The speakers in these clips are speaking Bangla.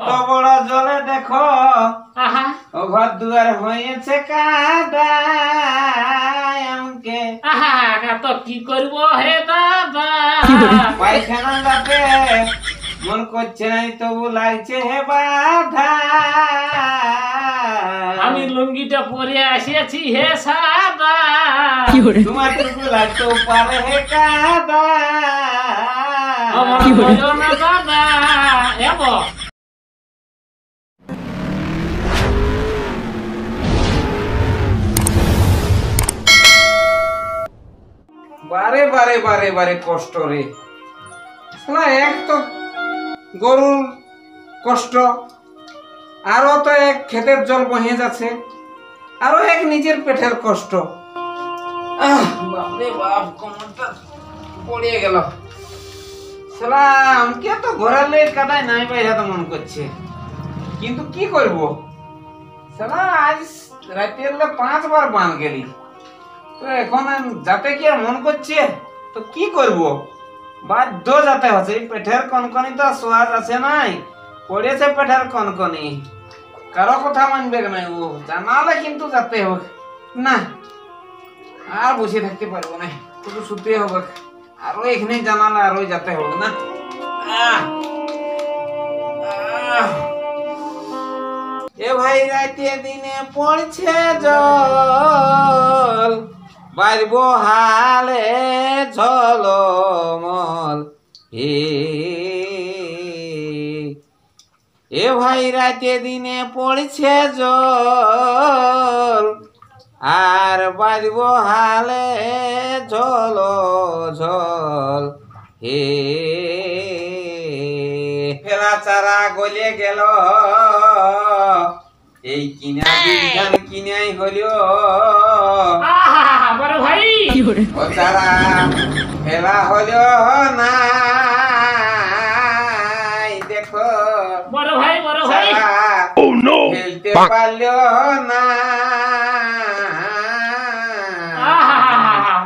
তো বড় জলে দেখো ও ঘর দুয়ার হয়েছে কাদা আমাকে তো কি করব হে দাদা পায়খানা যাতে মন করছে নাই তবু লাগছে হে বাধা আমি লুঙ্গিটা পরে আসিয়াছি হে সাদা তোমার টুকু লাগতেও পারে হে কাদা আমার বলো না দাদা এব বারে বারে বারে বারে কষ্ট রে এক তো গরুর কষ্ট আরো তো এক ক্ষেতের জল বহে যাচ্ছে আরো এক নিজের পেটের কষ্ট বাপরে বাপ কোমরটা পড়িয়ে গেল সালাম কে তো ঘোরার লেগে কাদায় নাই বাইরে মন করছে কিন্তু কি করব সালা আজ রাতের 5 বার বান গেলি তো এখন যাতে কি আর মন করছে তো কি করব বাধ্য যাতে হচ্ছে পেটের কনকনি তো সোয়াদ আছে নাই পড়েছে পেটের কনকনি কারো কথা মানবে নাই ও জানালে কিন্তু যাতে হোক না আর বসে থাকতে পারবো না শুধু শুতে হবে আরো এখানে জানালে আরো যাতে হোক না এ ভাই রাতে দিনে পড়ছে জল বাড়ব হালে ঝলমল এ ভাই রাতে দিনে পড়ছে জল আর বাড়ব হালে ঝল ঝল ফেলা চারা গলে গেল এই কিনা বিজ্ঞান কিনাই হলো বড় ভাই ও চারা ফেলা হলো না দেখো বড় ভাই ফেলতে পারলো না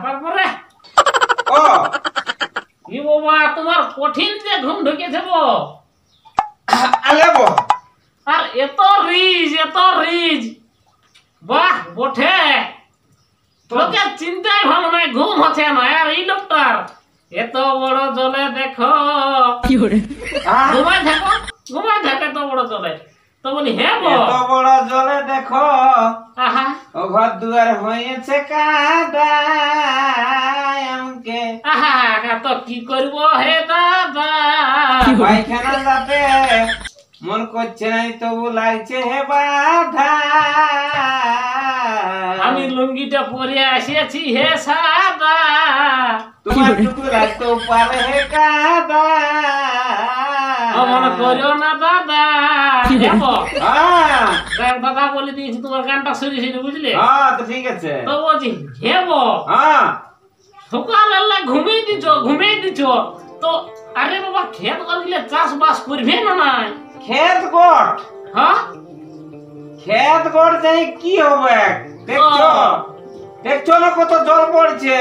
তারপরে ও কি বাবা তোমার কঠিন যে ঘুম ঢুকেছে গো আলেবো আর এত রিজ বাহ বটে লোকের চিন্তাই ভালো নয় ঘুম হচ্ছে না আর এই লোকটার এত বড় জলে দেখো ঘুমাই থাকে এত বড় জলে তো বলি হ্যাঁ এত বড় জলে দেখো ও ঘর দুয়ার হয়েছে কাদা আমাকে তো কি করব হে দাদা পায়খানা যাতে মন করছে নাই তবু লাগছে হে বাধা আমি লুঙ্গিটা পরে আসিয়াছি হে সাদা তোমার টুকু লাগতেও পারে হে কাদা আমার করো না দাদা দাদা বলে দিয়েছি তোমার গানটা সরি বুঝলে তো ঠিক আছে তো বলছি হেব সকালবেলা ঘুমিয়ে দিছ তো আরে বাবা খেত করলে চাষবাস করবে না নাই খেত গড় হ্যাঁ খেত গড় যাই কি হবে দেখছো না কত জল পড়ছে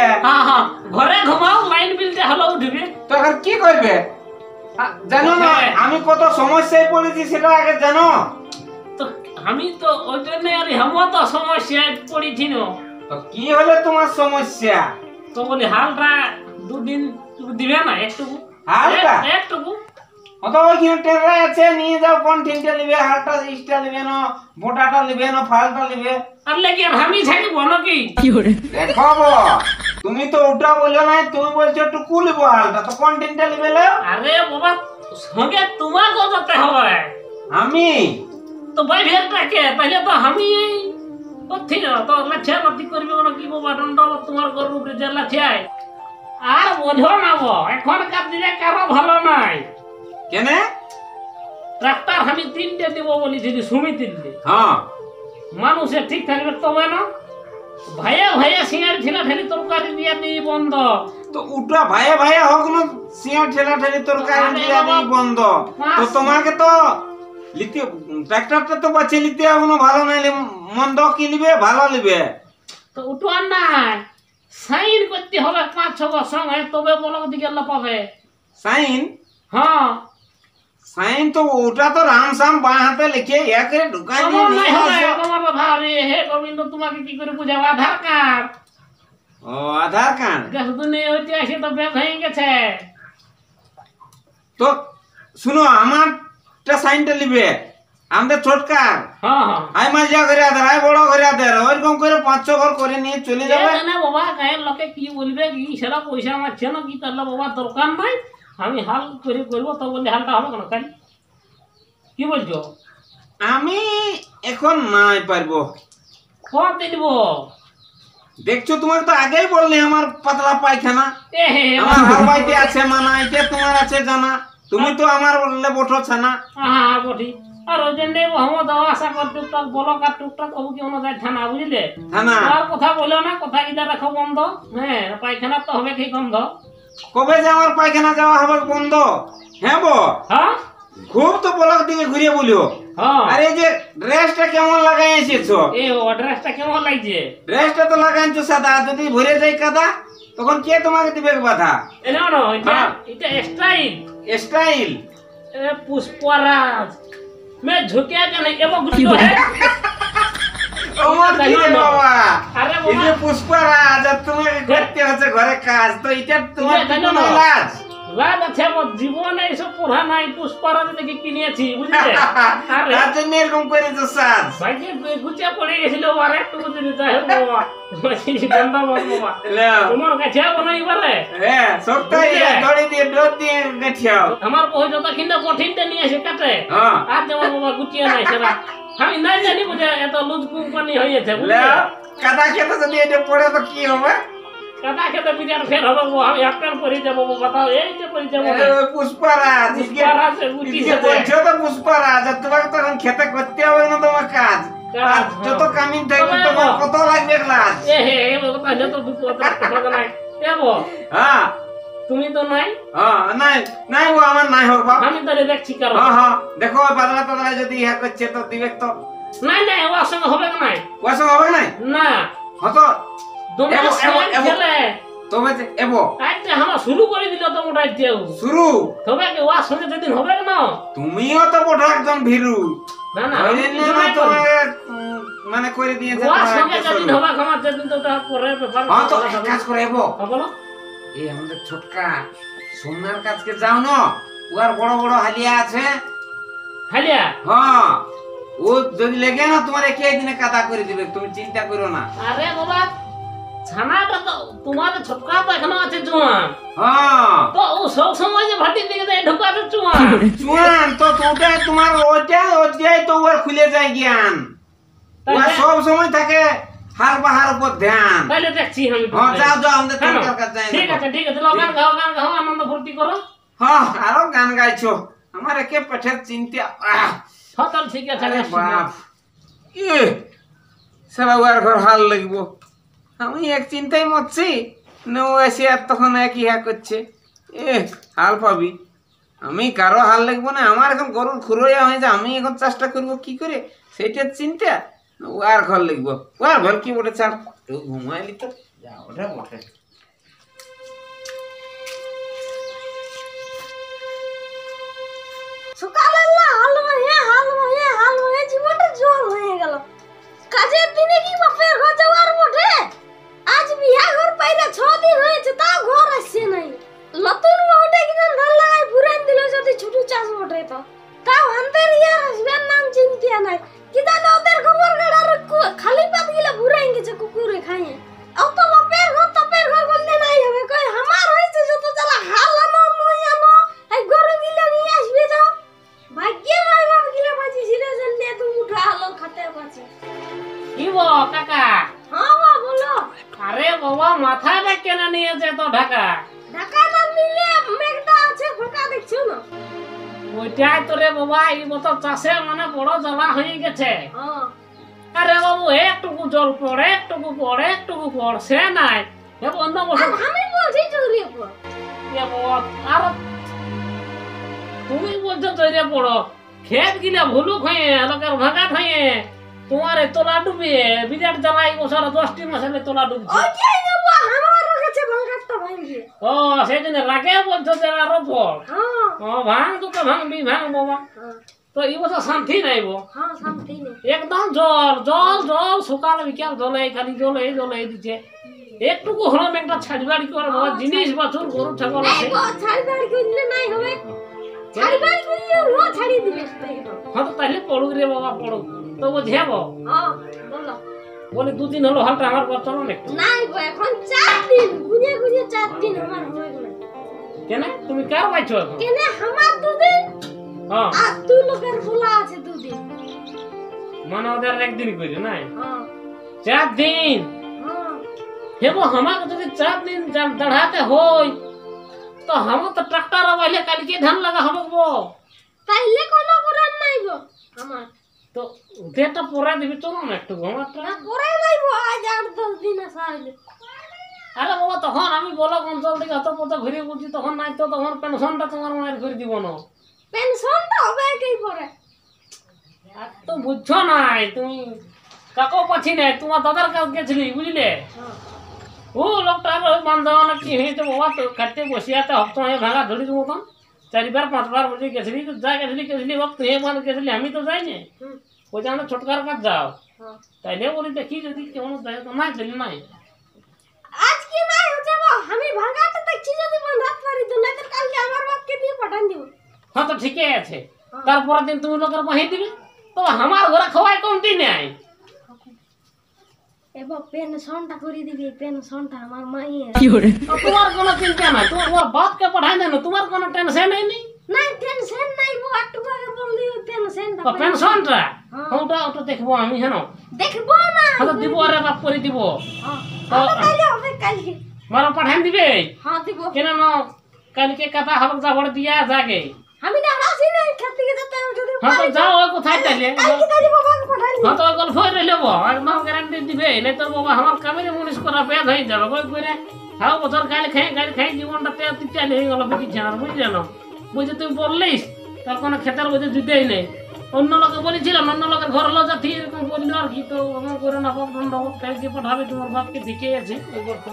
ঘরে ঘুমাও লাইন বিলটা হলো উঠবে তখন কি করবে জানো না আমি কত সমস্যায় পড়েছি সেটা আগে জানো তো আমি তো ওই জন্য আর আমরা তো সমস্যায় পড়েছি না তো কি হলো তোমার সমস্যা তো বলি হালটা দুদিন দিবে না একটুকু একটুকু তো ওইখানে টেরা আছে নিয়ে যাও কোন তিনটা নিবে হালটা ইস্টা নিবে না মোটাটা নিবে না ফালটা নিবে আর লেগে আমি থাকবো নাকি দেখো তুমি তো ওটা বললো না তুমি বলছো টুকু নিবো হালটা তো কোন তিনটা নিবে আরে বাবা সঙ্গে তোমাকে যেতে হবে আমি তো বাইরেটাকে তাহলে তো আমি করছি না তো লাঠিয়া লাঠি করবে নাকি বাবা দণ্ড তোমার গরু যে লাঠিয়ায় আর বোঝো না এখনকার দিনে কারো ভালো নাই কেন ট্রাক্টর আমি 3টে দিব বলেছি সুমিত দিল্লি মানুষের ঠিক থাকবে তবে না ভাইয়া সিঙ্গার ঠেলা ঠেলি তরকারি দিয়া দিই বন্ধ তো উঠা ভাইয়া হোক না সিঙ্গার ঠেলা ঠেলি তরকারি দিয়া দিই বন্ধ তো তোমাকে তো লিতে ট্রাক্টরটা তো বাঁচিয়ে লিতে হবে না ভালো নাইলে মন্দ কি নিবে ভালো নিবে তো উঠো আর নাই সাইন করতে হবে 5-6 সঙ্গে তবে বলো দিকে পাবে সাইন সাইন তো ওটা তো রাম সাম বাঁ হাতে লিখে একে ঢুকাই দিয়ে আমার নাই নিয়ে হবে আসো। তোমার কথা রে হে গোবিন্দ তোমাকে কি করে বুঝাবো আধার কার্ড ও আধার কার্ড গ্যাস দুনিয়া হইতে আসে তো ব্যাগ হয়ে গেছে তো শুনো আমারটা সাইনটা লিবে আমাদের ছোটকার হ্যাঁ হ্যাঁ আই মাঝিয়া করে আধার আই বড় করে আধার ওইরকম করে 5-6 ঘর করে নিয়ে চলে যাবে না বাবা গায়ের লোকে কি বলবে কি সেটা পয়সা মারছে না কি তাহলে বাবা দরকার নাই আমি হাল করে করবো তো বললে হালটা হবে কেন তাই কি বলছো আমি এখন নাই পারবো কত দিব দেখছো তোমাকে তো আগেই বললি আমার পাতলা পায়খানা এ হে আমার হাওয়াইতে আছে মানা এটা তোমার আছে জানা তুমি তো আমার বললে বটো ছানা হ্যাঁ বটি আর ওই জন্য আমার দাওয়া আশা কর টুকটাক বলো কার টুকটাক কবু কি অনুযায়ী থানা বুঝলে থানা আর কথা বলো না কথা গিলা রাখো বন্ধ হ্যাঁ পায়খানা তো হবে কি গন্ধ কবে যে আমার পায়খানা যাওয়া হবে বন্ধ হ্যাঁ বো হ্যাঁ খুব তো বলক দিকে ঘুরিয়ে বলিও হ্যাঁ আর এই যে ড্রেসটা কেমন লাগাই এসেছো এ অ্যাড্রেসটা কেমন লাগছে ড্রেসটা তো লাগাইছো সাদা যদি ভরে যায় কাদা তখন কে তোমাকে দিবে বাধা এ না না এটা হ্যাঁ। এটা স্টাইল স্টাইল ए पुष्पराज मैं झुके क्या नहीं एवं कुछ तो है আমার কি রে বাবা আরে এই বাবা যে পুষ্পরাজ আর তোমাকে করতে হচ্ছে ঘরে কাজ তো এটা তোমার এটা কোনো জানো? লাজ রাত আছে আমার জীবনে এসব পড়া নাই পুষ্পরাজ থেকে কিনেছি বুঝলে আরে তার জন্য এরকম করেছো সাজ ভাইকে গুছিয়ে পড়ে গেছিল আর একটু বুঝলি যাই হোক বাবা গন্ধা বাবা লেও। তোমার কাছে বানাই পারে হ্যাঁ সবটাই বুঝলে? দড়ি দিয়ে ডোর দিয়ে গেছিও আমার বই যত কিনা কঠিনটা নিয়ে এসে কাটে হ্যাঁ আর যেমন বাবা গুছিয়ে নাই সেটা আমি নাই জানি বুঝে এত লুজ কোম্পানি হয়েছে বুঝলে লেও। কাদা খেতে যদি এটা পড়ে তো কি হবে কাদা খেতে বিরিয়ানি ফের হবে গো, আমি আপনার পরে যাবো গো, বাতাও এই যে পরে যাবো এ, পুষ্পরাজ পুষ্পরাজ, গুটি এদিকে সাথে। বলছো তো পুষ্পরাজ আর তোমাকে তখন খেতে করতে হবে না তোমার কাজ কাজ, আর যত হ্যাঁ। কামিন থাকবে তবে তোমার বাবা। কত লাগবে ক্লাস এ হে এ বাবা তাহলে তো দুটো কথা নাই দেবো হ্যাঁ তুমি তো নাই হ্যাঁ নাই নাই ও আমার নাই হোক বাবা আমি তাহলে দেখছি কারণ হ্যাঁ হ্যাঁ দেখো পাতলা পাতলা যদি ইহা করছে তো দিবে তো নাই নাই ওর সঙ্গে হবে না নাই পয়সা হবে না না হতো তোমার এবো, এবো, সেম এবো। ছেলে তবে যে এবো আজকে আমার শুরু করে দিল তো মোটা যেও শুরু তবে কি ওর সঙ্গে যেদিন হবে না তুমিও তো বড় একজন ভীরু না না ওই আমি জন্য কিছু না নাই করি। তোমাকে মানে করে দিয়েছে ওর তোমার সঙ্গে একটা যেদিন শুরু। হবে আমার যেদিন তো তার পরে ব্যাপার হ্যাঁ তো এক কাজ করে এবো বলো এই আমাদের ছোটকা সোনার কাছকে যাও না ওর বড় বড় হালিয়া আছে হালিয়া হ্যাঁ ও যদি লেগে না তোমার একে দিনে কাদা করে দিবে তুমি চিন্তা করো না আরে বাবা ছানাটা তো তোমাদের ছোটকা তো এখনো আছে জোয়ান হ্যাঁ তো ও সব সময় যে ভাটির দিকে যায় ঢোকাতে জোয়ান চুয়ান তো ওটা তোমার ওটাই তো ওর খুলে যায় জ্ঞান ওর সব সময় থাকে হার বাহার উপর ধ্যান তাহলে দেখছি আমি হ্যাঁ যাও যাও আমাদের হ্যাঁ, ছোটকার কাছে যাই ঠিক দেখো। আছে ঠিক আছে লো, গান গাও আনন্দ ফুর্তি করো হ্যাঁ আরো গান গাইছো আমার একে পেটের চিন্তা হ্যাঁ তাহলে ঠিক আছে আরে আসছি। বাপ ইয়ে সারা ওর ঘর হাল লাগবো আমি এক চিন্তাই মরছি না ও এসে আর তখন এক ইহা করছে এ হাল পাবি আমি কারো হাল লাগবো না আমার এখন গরুর খুরোয়া হয়েছে আমি এখন চেষ্টা করবো কি করে সেইটার চিন্তা না ও আর ঘর লাগবো ও আর ঘর কি বটে চার তুই ঘুমাইলি তো যা ওটা বটে সকালবেলা হাল হয়ে জীবনটা জল হয়ে গেল কাজের দিনে কি বাপের ঘর যাওয়ার বটে আজ বিয়া ঘর পাইলে 6 দিন হয়েছে তাও ঘর আসছে নাই নতুন বউটা কিনা ঘর লাগাই পুরান দিল যদি ছোট চাষ বটে তো তাও আন্তের ইয়ার আসবেন নাম চিন্তা নাই কি জানো ওদের খবর গাড়ার খালি পাত গিলা পুরাই গেছে কুকুরে খাইয়ে অত বাপের ঘর বললে নাই হবে কই আমার হয়েছে যত জ্বালা হাল আনো মই আনো এই গরু গিলা নিয়ে আসবে যাও ভাগ্যে ভাই বাপ গিলা বাঁচি ছিড়ে জন্য তুমি উঠা আলো খাতে পাচ্ছে কি বো কাকা হ্যাঁ বাবা বলো আরে বাবা মাথাটা কেন নিয়েছে তো ঢাকা ঢাকা না নিলে মেঘটা আছে ফাঁকা দেখছো না ওইটাই তো রে বাবা এই বছর চাষে মানে বড় জ্বালা হয়ে গেছে হ্যাঁ আরে বাবু একটুকু জল পড়ে একটুকু পড়ছে নাই এবার অন্য বছর আমি বলছি চুরি পর এ বাবা, আর তুমি বলছো তৈরি পড়ো খেত গিলা ভুলুক হয়ে লোকের ভাগাত হয়ে তোমার এই তোলা ডুবে বিরাট জ্বালাই বছর 10টি মাসে তোলা ডুবছে ওইটাই দেবো আমার গেছে ভাঙাটা ভাঙিয়ে। ও সেই জন্য রাগে বলছো যে আরো পড়। হ্যাঁ ও ভাঙ তো ভাঙবি ভাঙ বাবা। হ্যাঁ তো এই বছর শান্তি নাই বো। হ্যাঁ শান্তি নেই। একদম জল জল জল সকাল বিকাল জলে খালি জলে দিচ্ছে একটুকু হলাম একটা ছাড়বাড়ি করে বাবা জিনিস বাছুর গরু ছাগল নাই আছে গো ছাড়বাড়ি করলে নাই হবে। ছাড়বাড়ি করলে ও ছাড়ি দিবে সেটা। হ্যাঁ তো তাহলে পড়ুক রে বাবা পড়ুক তো বুঝাব হ্যাঁ বলো। বলে দুদিন হলো হালটা আমার ঘর চলো না একটু নাই গো এখন 4 দিন গুনে গুনে 4 দিন আমার হয়ে গেল। কেন তুমি কার পাইছো এখন কেনে আমার 2 দিন হ্যাঁ আর তুই লোকের বলা আছে 2 দিন। মানে ওদের একদিন করে নাই হ্যাঁ 4 দিন হ্যাঁ হেবো আমাকে যদি 4 দিন দাঁড়াতে হয় তো আমার তো ট্রাক্টর আবাইলে কালকে ধান লাগা হবে গো তাইলে কোনো করার নাই গো আমার। তো ডেটটা পরে দিবি চলো না একটু ঘুমাটা না পরে নাইব আজ 8-10 দিন আসাইলে। আরে বাবা তখন আমি বলো অঞ্চল থেকে হত পথে ঘুরে বলছি তখন নাই তো তখন পেনশনটা তোমার মায়ের করে দিব না পেনশনটা হবে কি করে? আর তো বুঝছো নাই তুমি কাকো পাচ্ছি নাই তোমার দাদার কাছে গেছিলি বুঝলে হ্যাঁ ও লোকটা ওই বান্ধব না কি হয়েছে বাবা তো কাটতে বসিয়াতে হপ্তা হয়ে ভাঙা ধরির মতন 4বার 5বার বুঝে গেছিলি তো যা গেছিলি বাপ তুই মানে গেছিলি আমি তো যাইনি হুম ওই জানো ছোটকার কাছে যাও হ্যাঁ তাইলে বলি দেখি যদি কেমন দেয় তো নাই দিলি নাই আজকে নাই হচ্ছে গো আমি ভাঙাটা দেখছি যদি বন্ধত পারি তো না তো কালকে আমার বাপকে দিয়ে পাঠান দিব। হ্যাঁ তো ঠিকই আছে তারপরের দিন তুমি লোকের বাহিয়ে দিবে তো আমার ঘরে খাওয়াই কমতি নাই এবার পেনশনটা করে দিবি পেনশনটা আমার মাইয়ের। তো তোমার কোনো চিন্তা নাই তোমার বাপকে পাঠাই দেন তোমার কোনো টেনশন নেই নাই টেনশন নাই গো একটু আগে বললি পেনশনটা তো পেনশনটা ওটা দেখবো আমি হেন দেখবো না। হয়তো দিব আরে বাপ করে দিব হ্যাঁ তাইলে হবে কালকে। মারা পাঠাই দিবে হ্যাঁ দিব। কেন না কালকে কথা হবে যাবড় দিয়া যাগে আমি না আসি না খেতে থেকে যেতে আমি যদি হ্যাঁ তো যাও ওই কোথায় তাইলে কালকে তাইলে বাবাকে পাঠান দিব। হ্যাঁ তো ওই গল্প হয়ে রইল একদম গ্যারান্টি দিবে নাই তো বাবা আমার কামের মুনিশ করা পেদ হয়ে যাবে ওই করে হাও বছর গাড়ি খাই জীবনটা তেল তিচালি হয়ে গেল বেশি না বুঝলে না বুঝে তুই বললিস তার কোনো খেতার বুঝে জুতেই নেই অন্য লোকে বলেছিলাম অন্য লোকের ঘর লো যাচ্ছি এরকম বললো আর কি তো আমার করে না বাপ দণ্ড কালকে পাঠাবে তোমার বাপকে দেখে আছে ওই গল্প